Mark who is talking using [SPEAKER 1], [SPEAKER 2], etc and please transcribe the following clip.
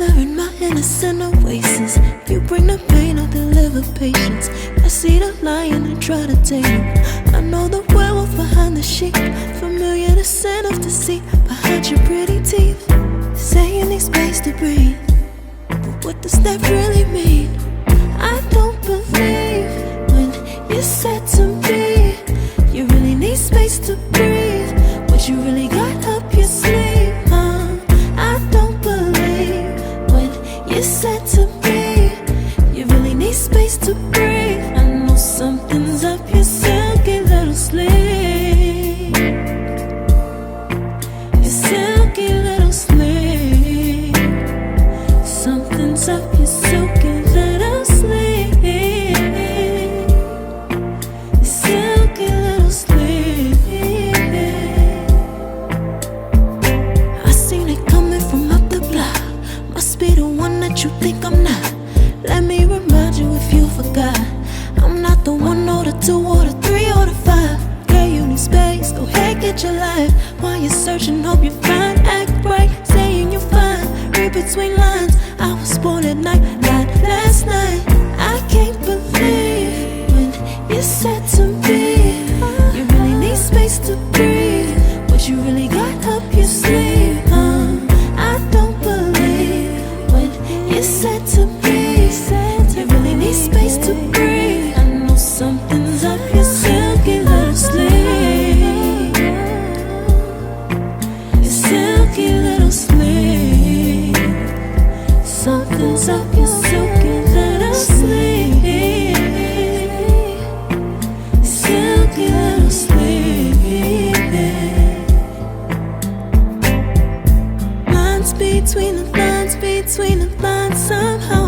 [SPEAKER 1] together in my innocent oasis. You bring the pain, I deliver patience. I see the lion and try to tame him. I know the werewolf behind the sheep, familiar the scent of deceit behind your pretty teeth. Saying need space to breathe, but what does that really mean? I don't believe when you said to me you really need space to breathe. What you really got up your sleeve, huh? I don't believe when you said to me you really need space to breathe. I know something's up your silky little sleeve, your silky little sleeve. Something's up your silky little sleeve, your silky little sleeve. I seen it coming from up the block. Must be the one that you think I'm not. Let me remind you if you forgot, I'm not the 1 or the 2 or the 3 or the 5. Girl, you need space, go ahead, get your life. While you're searching, hope you find. Act right, saying you're fine. Read between lines, I was born at night, not last night. I can't believe when you said to me you really need space to breathe. What you really got up your sleeve, huh? I don't believe when you said to me you really need space to breathe. I know something's up your silky little sleeve, your silky little sleeve. Something's up your silky little sleeve, silky little sleeve. Lines between the lines, between the lines somehow.